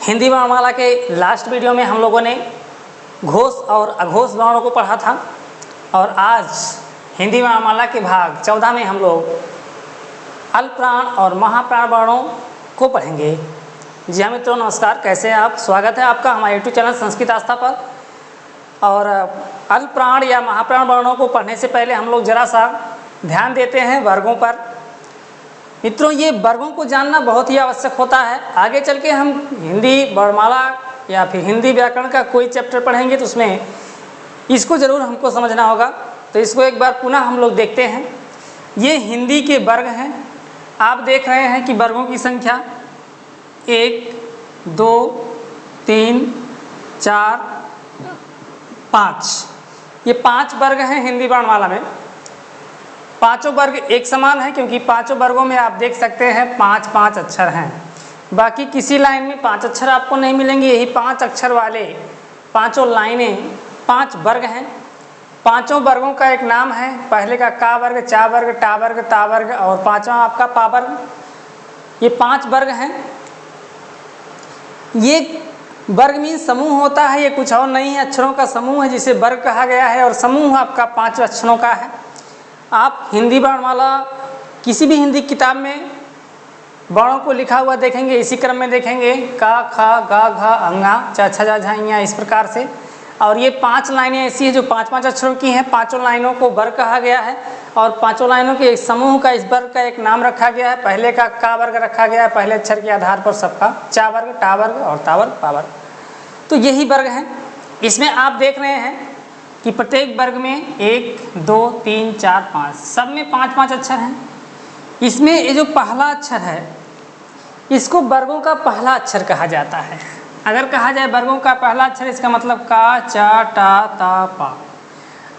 हिंदी वर्णमाला के last video में हम लोगों ने घोष और अघोष वर्णों को पढ़ा था और आज हिंदी वर्णमाला के भाग 14 में हम लोग अल्पप्राण और महाप्राण वर्णों को पढ़ेंगे। जी हाँ मित्रों, नमस्कार। कैसे हैं आप? स्वागत है आपका हमारे यूट्यूब चैनल संस्कृत आस्था पर। और अल्पप्राण या महाप्राण वर्णों को पढ़ने से पहले हम लोग जरा सा ध्यान देते हैं वर्गों पर। मित्रों, ये वर्गों को जानना बहुत ही आवश्यक होता है। आगे चल के हम हिंदी वर्णमाला या फिर हिंदी व्याकरण का कोई चैप्टर पढ़ेंगे तो उसमें इसको ज़रूर हमको समझना होगा। तो इसको एक बार पुनः हम लोग देखते हैं। ये हिंदी के वर्ग हैं। आप देख रहे हैं कि वर्गों की संख्या 1, 2, 3, 4, 5, ये 5 वर्ग हैं हिंदी वर्णमाला में। पांचों वर्ग एक समान है क्योंकि पांचों वर्गों में आप देख सकते हैं 5-5 अक्षर हैं। बाकी किसी लाइन में 5 अक्षर आपको नहीं मिलेंगे। यही 5 अक्षर वाले पांचों लाइनें 5 वर्ग हैं। पांचों वर्गों का एक नाम है। पहले का का वर्ग, चा वर्ग, टा वर्ग, ता वर्ग और पांचवा आपका पा वर्ग। ये 5 वर्ग हैं। ये वर्ग मीन समूह होता है, ये कुछ और नहीं है, अक्षरों का समूह है जिसे वर्ग कहा गया है। और समूह आपका 5 अक्षरों का है। आप हिंदी वर्णमाला किसी भी हिंदी किताब में वर्णों को लिखा हुआ देखेंगे, इसी क्रम में देखेंगे, का, खा, गा, घा, अंगा, चा, छा, जा, झा, इया, इस प्रकार से। और ये 5 लाइनें ऐसी हैं जो 5-5 अक्षरों की हैं। पांचों लाइनों को वर्ग कहा गया है और पांचों लाइनों के एक समूह का, इस वर्ग का एक नाम रखा गया है। पहले का का वर्ग रखा गया है, पहले अक्षर के आधार पर सबका, चा वर्ग, टा वर्ग और ता वर्ग, पा वर्ग। तो यही वर्ग हैं। इसमें आप देख रहे हैं कि प्रत्येक वर्ग में 1, 2, 3, 4, 5 सब में 5-5 अक्षर हैं। इसमें ये जो पहला अक्षर है इसको वर्गों का पहला अक्षर कहा जाता है। अगर कहा जाए वर्गों का पहला अक्षर, इसका मतलब का, चा, टा, ता, पा।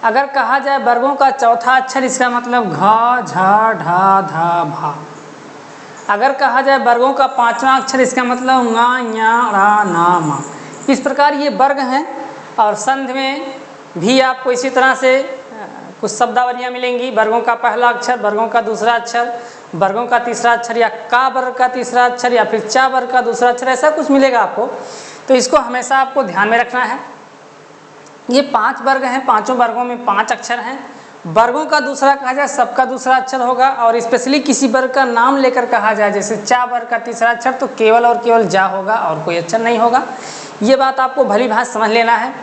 अगर कहा जाए वर्गों का चौथा अक्षर, इसका मतलब घ, झ, ढ, ध, भा। अगर कहा जाए वर्गों का 5वां अक्षर, इसका मतलब ङ, ञ, ण, न, म। इस प्रकार ये वर्ग हैं। और संधि में भी आपको इसी तरह से कुछ शब्दावलियाँ मिलेंगी। वर्गों का पहला अक्षर, वर्गों का दूसरा अक्षर, वर्गों का तीसरा अक्षर, या का वर्ग का तीसरा अक्षर, या फिर चा वर्ग का दूसरा अक्षर, ऐसा कुछ मिलेगा आपको। तो इसको हमेशा आपको ध्यान में रखना है। ये 5 वर्ग हैं। पांचों वर्गों में 5 अक्षर हैं। वर्गों का दूसरा कहा जाए, सबका दूसरा अक्षर होगा। और स्पेशली किसी वर्ग का नाम लेकर कहा जाए, जैसे चा वर्ग का तीसरा अक्षर, तो केवल और केवल जा होगा और कोई अक्षर नहीं होगा। ये बात आपको भली भांति समझ लेना है।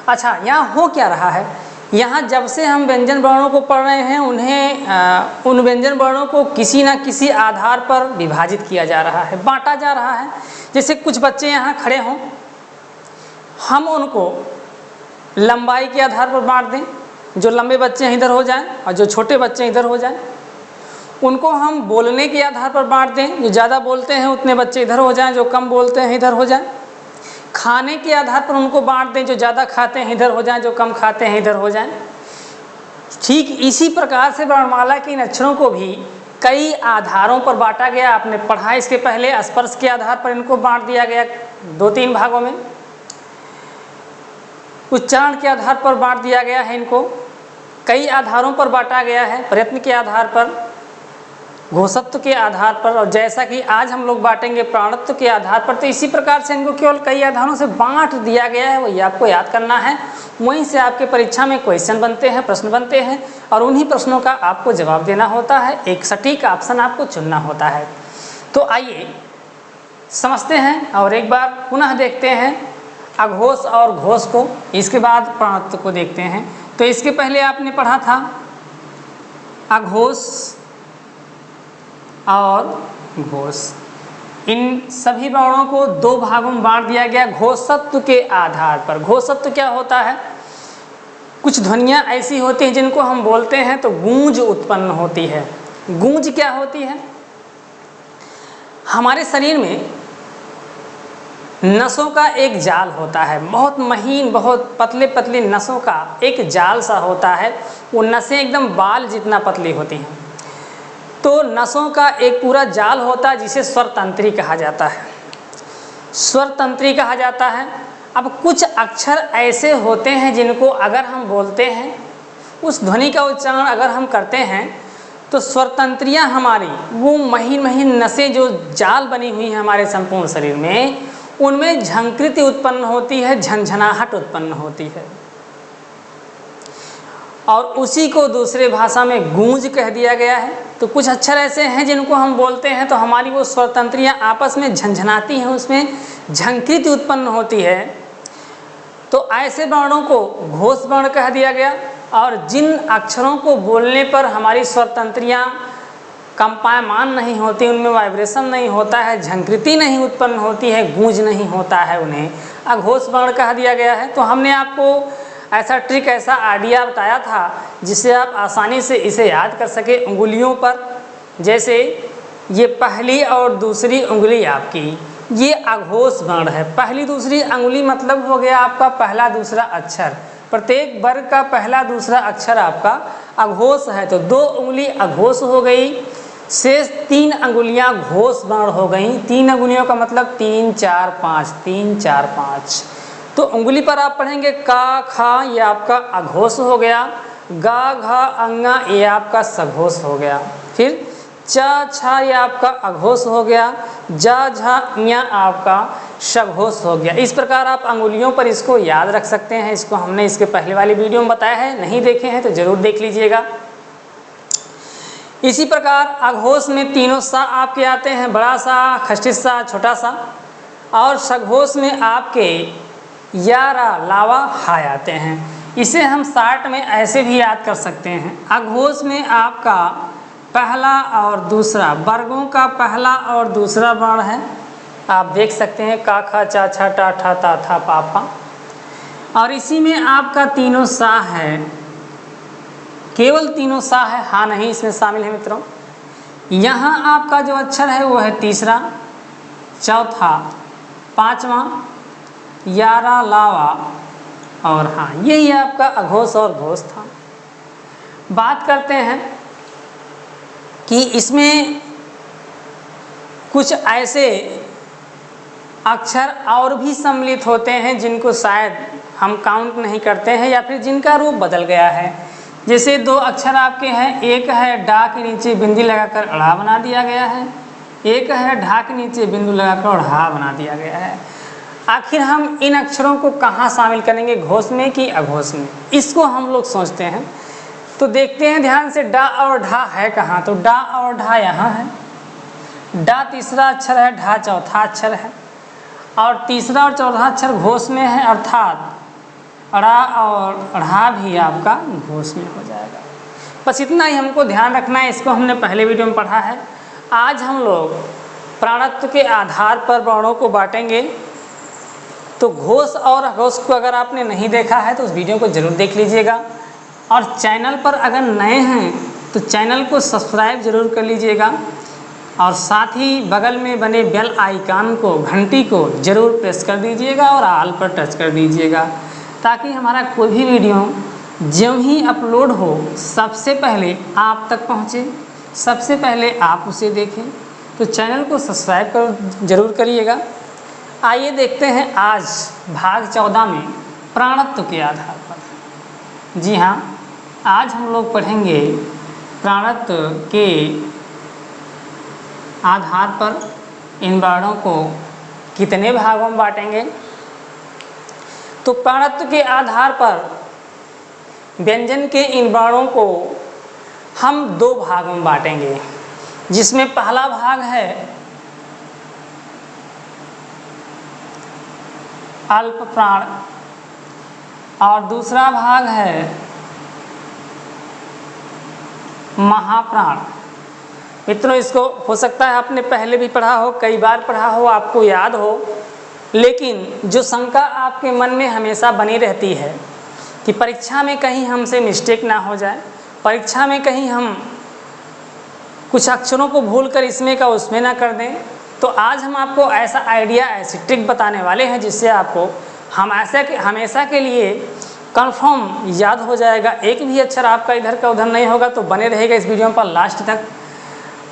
अच्छा, यहाँ हो क्या रहा है? यहाँ जब से हम व्यंजन वर्णों को पढ़ रहे हैं, उन्हें उन व्यंजन वर्णों को किसी न किसी आधार पर विभाजित किया जा रहा है, बांटा जा रहा है। जैसे कुछ बच्चे यहाँ खड़े हों, हम उनको लंबाई के आधार पर बांट दें। जो लंबे बच्चे हैं इधर हो जाएं और जो छोटे बच्चे हैं इधर हो जाएं। उनको हम बोलने के आधार पर बांट दें। जो ज़्यादा बोलते हैं उतने बच्चे इधर हो जाएं, जो कम बोलते हैं इधर हो जाएं। खाने के आधार पर उनको बांट दें। जो ज़्यादा खाते हैं इधर हो जाएं, जो कम खाते हैं इधर हो जाएं। ठीक इसी प्रकार से वर्णमाला के इन अक्षरों को भी कई आधारों पर बांटा गया। आपने पढ़ा इसके पहले, स्पर्श के आधार पर इनको बांट दिया गया 2-3 भागों में। उच्चारण के आधार पर बांट दिया गया है इनको। कई आधारों पर बांटा गया है, प्रयत्न के आधार पर, घोषत्व के आधार पर, और जैसा कि आज हम लोग बांटेंगे प्राणत्व के आधार पर। तो इसी प्रकार से इनको केवल कई आधारों से बांट दिया गया है। वही आपको याद करना है। वहीं से आपके परीक्षा में क्वेश्चन बनते हैं, प्रश्न बनते हैं और उन्हीं प्रश्नों का आपको जवाब देना होता है। एक सटीक ऑप्शन आपको चुनना होता है। तो आइए समझते हैं और एक बार पुनः देखते हैं अघोष और घोष को। इसके बाद प्राणत्व को देखते हैं। तो इसके पहले आपने पढ़ा था अघोष और घोष। इन सभी वर्णों को 2 भागों में बांट दिया गया घोषत्व के आधार पर। घोषत्व क्या होता है? कुछ ध्वनियाँ ऐसी होती हैं जिनको हम बोलते हैं तो गूंज उत्पन्न होती है। गूंज क्या होती है? हमारे शरीर में नसों का एक जाल होता है, बहुत महीन, बहुत पतले पतले नसों का एक जाल सा होता है। वो नसें एकदम बाल जितना पतली होती हैं। तो नसों का एक पूरा जाल होता है जिसे स्वर तंत्री कहा जाता है। स्वर तंत्री कहा जाता है। अब कुछ अक्षर ऐसे होते हैं जिनको अगर हम बोलते हैं, उस ध्वनि का उच्चारण अगर हम करते हैं, तो स्वर तंत्रियाँ हमारी, वो महीन महीन नसें जो जाल बनी हुई हैं हमारे संपूर्ण शरीर में, उनमें झंकृति उत्पन्न होती है, झंझनाहट उत्पन्न होती है, और उसी को दूसरे भाषा में गूंज कह दिया गया है। तो कुछ अक्षर ऐसे हैं जिनको हम बोलते हैं तो हमारी वो स्वरतंत्रियाँ आपस में झंझनाती हैं, उसमें झंकृति उत्पन्न होती है। तो ऐसे वर्णों को घोष वर्ण कह दिया गया। और जिन अक्षरों को बोलने पर हमारी स्वरतंत्रियाँ कंपायमान नहीं होती, उनमें वाइब्रेशन नहीं होता है, झंकृति नहीं उत्पन्न होती है, गूंज नहीं होता है, उन्हें अघोष वर्ण कह दिया गया है। तो हमने आपको ऐसा ट्रिक, ऐसा आइडिया बताया था जिससे आप आसानी से इसे याद कर सके उंगलियों पर। जैसे ये पहली और दूसरी उंगली आपकी, ये अघोष वर्ण है। पहली दूसरी उंगली मतलब हो गया आपका पहला दूसरा अक्षर। प्रत्येक वर्ग का पहला दूसरा अक्षर आपका अघोष है, तो 2 उंगली अघोष हो गई, शेष 3 अंगुलियां घोष वर्ण हो गई। 3 अंगुलियों का मतलब 3 4 5, 3 4 5। तो उंगली पर आप पढ़ेंगे का खा, ये आपका अघोष हो गया। गा घा अंगा, ये आपका सघोष हो गया। फिर चा छा, ये आपका अघोष हो गया। जा झा या आपका सघोष हो गया। इस प्रकार आप अंगुलियों पर इसको याद रख सकते हैं। इसको हमने इसके पहले वाली वीडियो में बताया है, नहीं देखे हैं तो जरूर देख लीजिएगा। इसी प्रकार अघोष में तीनों सा आपके आते हैं, बड़ा सा, खष्टिश सा, छोटा सा। और सघोष में आपके यारा लावा हाय आते हैं। इसे हम शार्ट में ऐसे भी याद कर सकते हैं। अघोष में आपका पहला और दूसरा, वर्गों का पहला और दूसरा वर्ण है, आप देख सकते हैं, का खा चा छा टा ठा ता था पा पा। और इसी में आपका तीनों सा है, केवल तीनों सा है, हाँ नहीं इसमें शामिल है मित्रों। यहाँ आपका जो अक्षर है वो है तीसरा, चौथा, पांचवा, यारा लावा और हाँ, यही आपका अघोष और घोष था। बात करते हैं कि इसमें कुछ ऐसे अक्षर और भी सम्मिलित होते हैं जिनको शायद हम काउंट नहीं करते हैं या फिर जिनका रूप बदल गया है। जैसे 2 अक्षर आपके हैं, एक है डा के नीचे बिंदी लगाकर अड़ा बना दिया गया है, एक है ढा के नीचे बिंदु लगाकर ढ़ा बना दिया गया है। आखिर हम इन अक्षरों को कहाँ शामिल करेंगे, घोष में कि अघोष में, इसको हम लोग सोचते हैं। तो देखते हैं ध्यान से, डा और ढा है कहाँ, तो डा और ढा यहाँ है। डा तीसरा अक्षर है, ढा चौथा अक्षर है, और तीसरा और चौथा अक्षर घोष में है, अर्थात अड़ा और ढ़ा भी आपका घोष में हो जाएगा। बस इतना ही हमको ध्यान रखना है, इसको हमने पहले वीडियो में पढ़ा है। आज हम लोग प्राणत्व के आधार पर वर्णों को बांटेंगे। तो घोष और अघोष को अगर आपने नहीं देखा है तो उस वीडियो को ज़रूर देख लीजिएगा। और चैनल पर अगर नए हैं तो चैनल को सब्सक्राइब ज़रूर कर लीजिएगा, और साथ ही बगल में बने बेल आइकन को, घंटी को ज़रूर प्रेस कर दीजिएगा और ऑल पर टच कर दीजिएगा, ताकि हमारा कोई भी वीडियो ज्यों ही अपलोड हो सबसे पहले आप तक पहुँचे, सबसे पहले आप उसे देखें। तो चैनल को सब्सक्राइब ज़रूर करिएगा। आइए देखते हैं आज भाग 14 में प्राणत्व के आधार पर। जी हाँ, आज हम लोग पढ़ेंगे प्राणत्व के आधार पर इन वर्णों को कितने भागों में बांटेंगे। तो प्राणत्व के आधार पर व्यंजन के इन वर्णों को हम 2 भागों में बांटेंगे, जिसमें पहला भाग है अल्प प्राण और दूसरा भाग है महाप्राण। मित्रों, इसको हो सकता है आपने पहले भी पढ़ा हो, कई बार पढ़ा हो, आपको याद हो, लेकिन जो शंका आपके मन में हमेशा बनी रहती है कि परीक्षा में कहीं हमसे मिस्टेक ना हो जाए, परीक्षा में कहीं हम कुछ अक्षरों को भूलकर इसमें का उसमें ना कर दें, तो आज हम आपको ऐसा आइडिया, ऐसी ट्रिक बताने वाले हैं जिससे आपको हमेशा के लिए कंफर्म याद हो जाएगा। एक भी अक्षर आपका इधर का उधर नहीं होगा। तो बने रहेगा इस वीडियो पर लास्ट तक।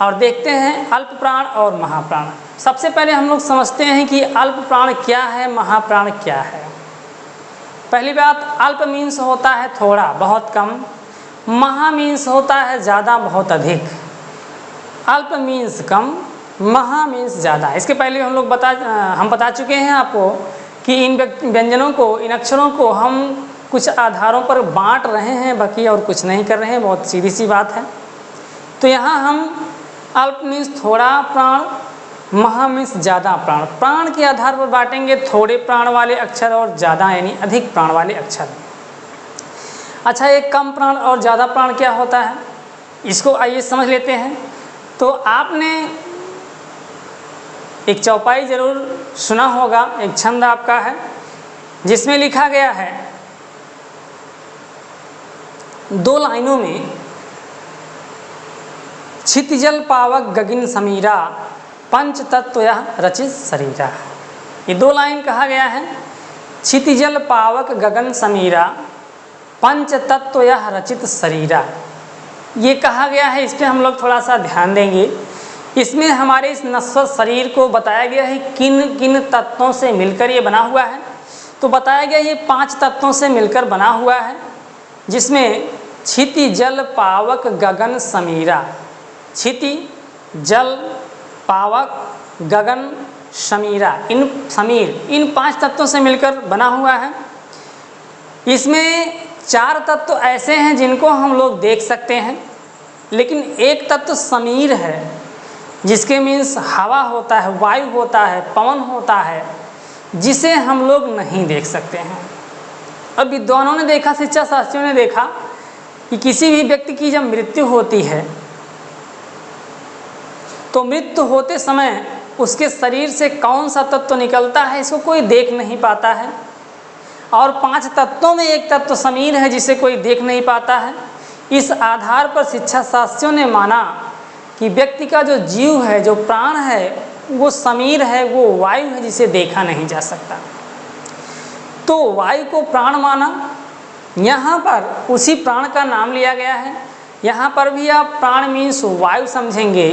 और देखते हैं अल्प प्राण और महाप्राण। सबसे पहले हम लोग समझते हैं कि अल्प प्राण क्या है, महाप्राण क्या है। पहली बात, अल्प मीन्स होता है थोड़ा, बहुत कम। महा मीन्स होता है ज़्यादा, बहुत अधिक। अल्प मीन्स कम, महा मीन्स ज़्यादा। इसके पहले हम बता चुके हैं आपको कि इन व्यंजनों को, इन अक्षरों को हम कुछ आधारों पर बांट रहे हैं, बाकी और कुछ नहीं कर रहे हैं। बहुत सीधी सी बात है। तो यहाँ हम अल्प मीन्स थोड़ा प्राण, महा मीन्स ज़्यादा प्राण, प्राण के आधार पर बांटेंगे, थोड़े प्राण वाले अक्षर और ज़्यादा यानी अधिक प्राण वाले अक्षर। अच्छा, एक कम प्राण और ज़्यादा प्राण क्या होता है, इसको आइए समझ लेते हैं। तो आपने एक चौपाई जरूर सुना होगा, एक छंद आपका है जिसमें लिखा गया है 2 लाइनों में, क्षितिजल पावक गगन समीरा, पंच तत्व यह रचित शरीरा। ये 2 लाइन कहा गया है, क्षितिजल पावक गगन समीरा, पंच तत्व यह रचित शरीरा। ये कहा गया है, इस पर हम लोग थोड़ा सा ध्यान देंगे। इसमें हमारे इस नश्वर शरीर को बताया गया है किन किन तत्वों से मिलकर ये बना हुआ है। तो बताया गया ये 5 तत्वों से मिलकर बना हुआ है, जिसमें क्षिति जल पावक गगन समीरा, क्षिति जल पावक गगन समीरा, इन 5 तत्वों से मिलकर बना हुआ है। इसमें 4 तत्व ऐसे हैं जिनको हम लोग देख सकते हैं, लेकिन एक तत्व समीर है जिसके मीन्स हवा होता है, वायु होता है, पवन होता है, जिसे हम लोग नहीं देख सकते हैं। अब विद्वानों ने देखा, शिक्षा शास्त्रियों ने देखा कि किसी भी व्यक्ति की जब मृत्यु होती है तो मृत्यु होते समय उसके शरीर से कौन सा तत्व निकलता है इसको कोई देख नहीं पाता है, और 5 तत्वों में एक तत्व समीर है जिसे कोई देख नहीं पाता है। इस आधार पर शिक्षा शास्त्रियों ने माना कि व्यक्ति का जो जीव है, जो प्राण है, वो समीर है, वो वायु है जिसे देखा नहीं जा सकता। तो वायु को प्राण माना, यहाँ पर उसी प्राण का नाम लिया गया है। यहाँ पर भी आप प्राण मीन्स वायु समझेंगे,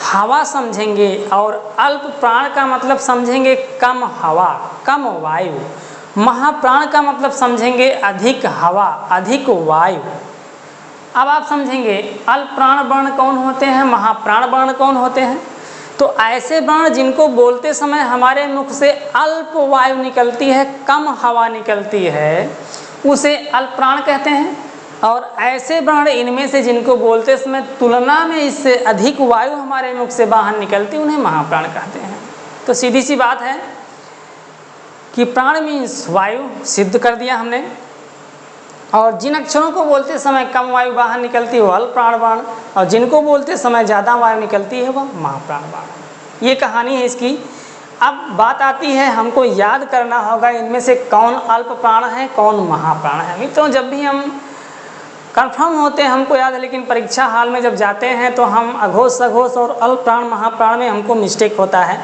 हवा समझेंगे, और अल्प प्राण का मतलब समझेंगे कम हवा, कम वायु। महाप्राण का मतलब समझेंगे अधिक हवा, अधिक वायु। अब आप समझेंगे अल्प प्राण वर्ण कौन होते हैं, महाप्राण वर्ण कौन होते हैं। तो ऐसे वर्ण जिनको बोलते समय हमारे मुख से अल्प वायु निकलती है, कम हवा निकलती है, उसे अल्प प्राण कहते हैं। और ऐसे वर्ण इनमें से जिनको बोलते समय तुलना में इससे अधिक वायु हमारे मुख से बाहर निकलती, उन्हें महाप्राण कहते हैं। तो सीधी सी बात है कि प्राण मीन्स वायु सिद्ध कर दिया हमने, और जिन अक्षरों को बोलते समय कम वायु बाहर निकलती है वो अल्प प्राण वर्ण, और जिनको बोलते समय ज़्यादा वायु निकलती है वह महाप्राण वर्ण। ये कहानी है इसकी। अब बात आती है, हमको याद करना होगा इनमें से कौन अल्प प्राण है, कौन महाप्राण है। मित्रों, जब भी हम कंफर्म होते हैं हमको याद है, लेकिन परीक्षा हाल में जब जाते हैं तो हम अघोष सघोष और अल्प प्राण महाप्राण में हमको मिस्टेक होता है,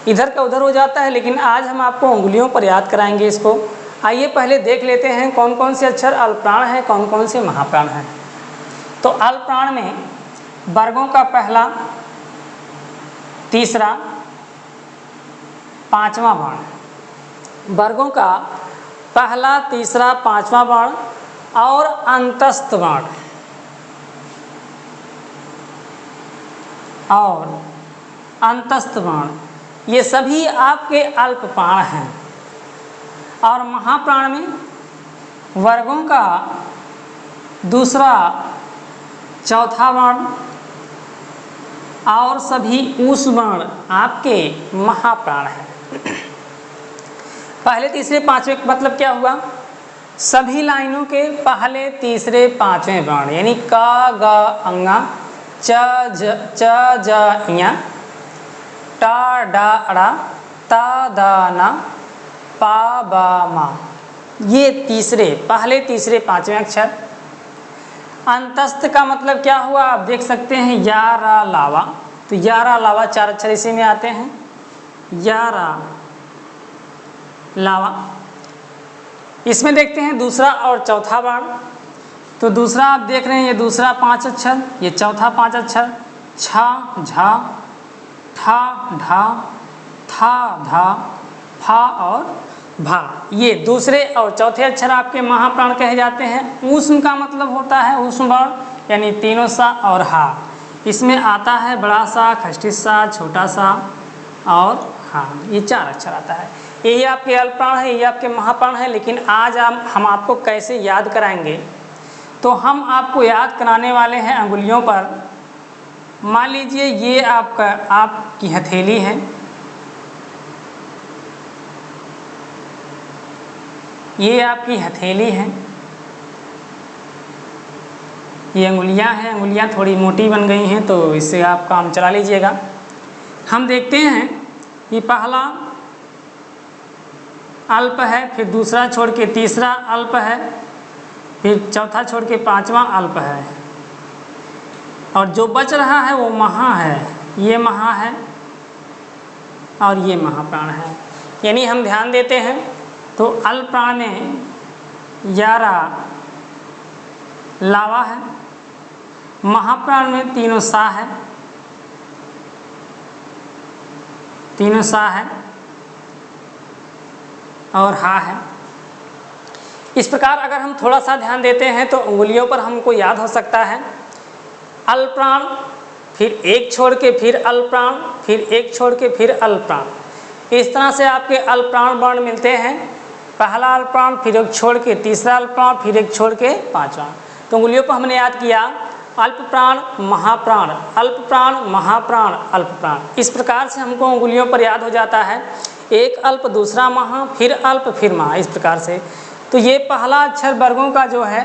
इधर का उधर हो जाता है। लेकिन आज हम आपको उंगलियों पर याद कराएंगे इसको। आइए पहले देख लेते हैं कौन कौन से अक्षर अल्प प्राण हैं, कौन कौन से महाप्राण हैं। तो अल्प प्राण में वर्गों का पहला, तीसरा, पांचवा वर्ण, वर्गों का पहला, तीसरा, पांचवा वर्ण और अंतस्थ वर्ण और अंतस्थ वर्ण, ये सभी आपके अल्प प्राण हैं। और महाप्राण में वर्गों का दूसरा, चौथा वर्ण और सभी ऊष् वर्ण आपके महाप्राण हैं। पहले, तीसरे, पांचवें मतलब क्या हुआ, सभी लाइनों के पहले, तीसरे, पांचवें वर्ण, यानी क, ग, अंगा, च, ज, ञ, टा, डा, अड़ा, ता, दा, ना, पा, बा, मा, ये तीसरे, पहले, तीसरे, पांचवें अक्षर। अंतस्थ का मतलब क्या हुआ, आप देख सकते हैं या, रा, लावा। तो या, रा, लावा 4 अक्षर इसी में आते हैं, या, रा, लावा। इसमें देखते हैं दूसरा और चौथा वर्ण। तो दूसरा आप देख रहे हैं, ये दूसरा 5 अक्षर, ये चौथा 5 अक्षर, छा, झा, ठा, ढा, था, धा, फा और भा, ये दूसरे और चौथे अक्षर आपके महाप्राण कहे जाते हैं। ऊष्म का मतलब होता है ऊष्म वर्ण, यानी तीनों सा और हा। इसमें आता है बड़ा सा, खष्टी सा, छोटा सा और हाँ, ये 4 अक्षर आता है। यही आपके अल्प प्राण है, यही आपके महाप्राण है। लेकिन आज हम आपको कैसे याद कराएंगे, तो हम आपको याद कराने वाले हैं अंगुलियों पर। मान लीजिए ये आपकी हथेली है, ये आपकी हथेली है, ये अंगुलियां हैं। अंगुलियां थोड़ी मोटी बन गई हैं तो इससे आप काम चला लीजिएगा। हम देखते हैं कि पहला अल्प है, फिर दूसरा छोड़ के तीसरा अल्प है, फिर चौथा छोड़ के 5वां अल्प है, और जो बच रहा है वो महा है। ये महा है और ये महाप्राण है। यानी हम ध्यान देते हैं तो अल्प प्राण में 11 लावा है, महाप्राण में तीनों सा है, तीनों सा है और हा है। इस प्रकार अगर हम थोड़ा सा ध्यान देते हैं तो उंगलियों पर हमको याद हो सकता है अल्प प्राण, फिर एक छोड़ के फिर अल्प प्राण, फिर एक छोड़ के फिर अल्प प्राण। इस तरह से आपके अल्प प्राण वर्ण मिलते हैं। पहला अल्प प्राण, फिर एक छोड़ के तीसरा अल्प प्राण, फिर एक छोड़ के 5वां। तो उंगलियों पर हमने याद किया अल्प प्राण, महाप्राण, अल्प प्राण, महाप्राण, अल्प प्राण। इस प्रकार से हमको उंगलियों पर याद हो जाता है। एक अल्प, दूसरा महा, फिर अल्प, फिर महा, इस प्रकार से। तो ये पहला अक्षर वर्गों का जो है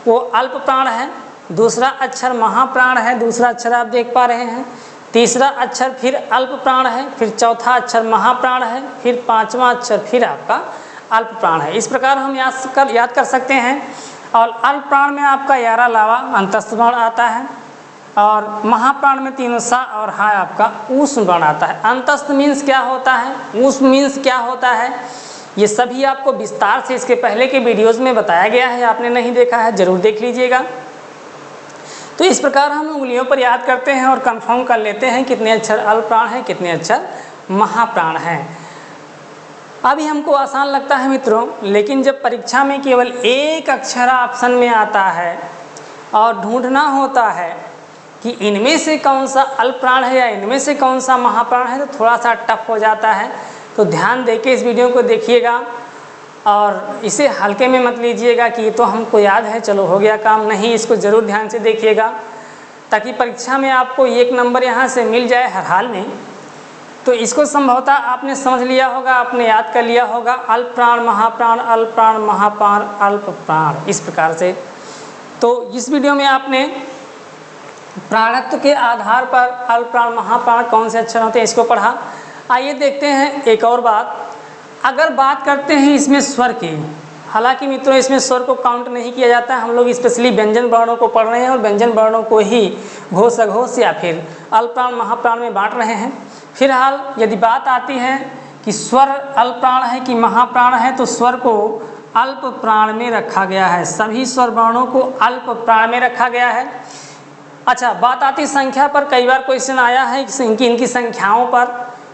वो अल्प प्राण है, दूसरा अक्षर महाप्राण है, दूसरा अक्षर आप देख पा रहे हैं, तीसरा अक्षर फिर अल्प प्राण है, फिर चौथा अक्षर महाप्राण है, फिर 5वां अक्षर फिर आपका अल्प प्राण है। इस प्रकार हम याद कर सकते हैं। और अल्प प्राण में आपका 11 लावा अंतस्थ वर्ण आता है, और महाप्राण में तीनों सा और हा आपका ऊष्म वर्ण आता है। अंतस्थ मीन्स क्या होता है, ऊष्म मीन्स क्या होता है, ये सभी आपको विस्तार से इसके पहले के वीडियोज़ में बताया गया है। आपने नहीं देखा है ज़रूर देख लीजिएगा। तो इस प्रकार हम उंगलियों पर याद करते हैं और कंफर्म कर लेते हैं कितने अक्षर अल्प प्राण हैं, कितने अक्षर महाप्राण हैं। अभी हमको आसान लगता है मित्रों, लेकिन जब परीक्षा में केवल एक अक्षर ऑप्शन में आता है और ढूंढना होता है कि इनमें से कौन सा अल्प प्राण है या इनमें से कौन सा महाप्राण है, तो थोड़ा सा टफ हो जाता है। तो ध्यान देके इस वीडियो को देखिएगा और इसे हल्के में मत लीजिएगा कि ये तो हमको याद है, चलो हो गया काम। नहीं, इसको ज़रूर ध्यान से देखिएगा ताकि परीक्षा में आपको 1 नंबर यहाँ से मिल जाए हर हाल में। तो इसको संभवतः आपने समझ लिया होगा, आपने याद कर लिया होगा, अल्प प्राण, महाप्राण, अल्प प्राण, महाप्राण, अल्प प्राण, इस प्रकार से। तो इस वीडियो में आपने प्राणत्व के आधार पर अल्प प्राण, महाप्राण कौन से अक्षर होते हैं इसको पढ़ा। आइए देखते हैं एक और बात। अगर बात करते हैं इसमें स्वर की, हालांकि मित्रों इसमें स्वर को काउंट नहीं किया जाता है, हम लोग स्पेशली व्यंजन वर्णों को पढ़ रहे हैं और व्यंजन वर्णों को ही घोष, अघोष या फिर अल्प प्राण, महाप्राण में बांट रहे हैं। फिलहाल यदि बात आती है कि स्वर अल्प प्राण है कि महाप्राण है, तो स्वर को अल्प प्राण में रखा गया है। सभी स्वर वर्णों को अल्प प्राण में रखा गया है। अच्छा, बात आती संख्या पर। कई बार क्वेश्चन आया है इनकी संख्याओं पर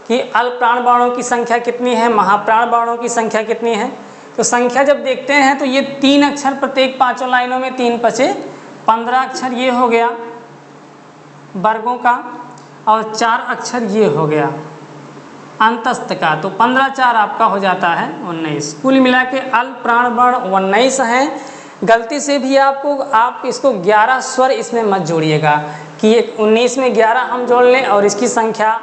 कि अल्प प्राण वर्णों की संख्या कितनी है, महाप्राण वर्णों की संख्या कितनी है। तो संख्या जब देखते हैं तो ये 3 अक्षर प्रत्येक 5 लाइनों में, 3 पचे 15 अक्षर ये हो गया वर्गों का, और 4 अक्षर ये हो गया अंतस्थ का। तो 15 4 आपका हो जाता है 19। कुल मिला के अल्प प्राण वर्ण 19 हैं। गलती से भी आप इसको 11 स्वर इसमें मत जोड़िएगा कि 19 में 11 हम जोड़ लें और इसकी संख्या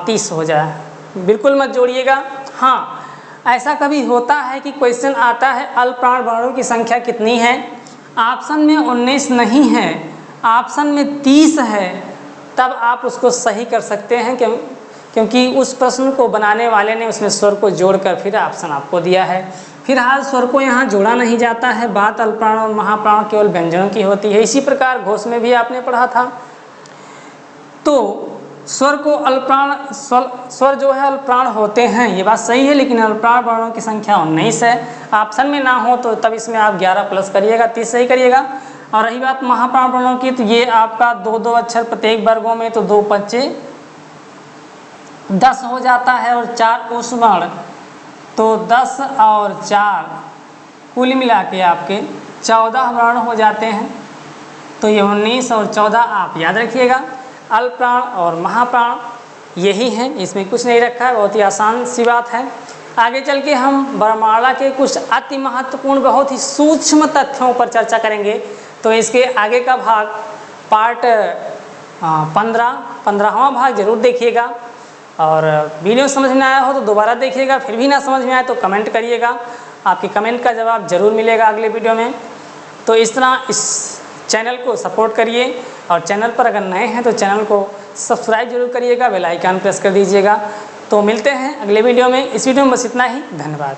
30 हो जाए, बिल्कुल मत जोड़िएगा। हाँ, ऐसा कभी होता है कि क्वेश्चन आता है अल्प प्राण वर्णों की संख्या कितनी है, ऑप्शन में 19 नहीं है, ऑप्शन में 30 है, तब आप उसको सही कर सकते हैं क्योंकि उस प्रश्न को बनाने वाले ने उसमें स्वर को जोड़कर फिर ऑप्शन आपको दिया है। फिलहाल स्वर को यहाँ जोड़ा नहीं जाता है, बात अल्प प्राण और महाप्राण केवल व्यंजनों की होती है। इसी प्रकार घोष में भी आपने पढ़ा था। तो स्वर को अल्प प्राण, स्वर जो है अल्प प्राण होते हैं, ये बात सही है, लेकिन अल्प प्राण वर्णों की संख्या 19 है। ऑप्शन में ना हो तो तब इसमें आप 11 प्लस करिएगा, 30 सही करिएगा। और रही बात महाप्राण वर्णों की, तो ये आपका 2-2 अक्षर प्रत्येक वर्गों में, तो 2 5 10 हो जाता है, और 4 ऊष्म वर्ण, तो 10 और 4 कुल मिला के आपके 14 वर्ण हो जाते हैं। तो ये 19 और 14 आप याद रखिएगा। अल्प प्राण और महाप्राण यही हैं, इसमें कुछ नहीं रखा है, बहुत ही आसान सी बात है। आगे चल के हम वर्णमाला के कुछ अति महत्वपूर्ण बहुत ही सूक्ष्म तथ्यों पर चर्चा करेंगे। तो इसके आगे का भाग पार्ट 15वां भाग जरूर देखिएगा। और वीडियो समझ में आया हो तो दोबारा देखिएगा, फिर भी ना समझ में आए तो कमेंट करिएगा, आपके कमेंट का जवाब जरूर मिलेगा अगले वीडियो में। तो इस तरह इस चैनल को सपोर्ट करिए, और चैनल पर अगर नए हैं तो चैनल को सब्सक्राइब जरूर करिएगा, बेल आइकन प्रेस कर दीजिएगा। तो मिलते हैं अगले वीडियो में। इस वीडियो में बस इतना ही, धन्यवाद।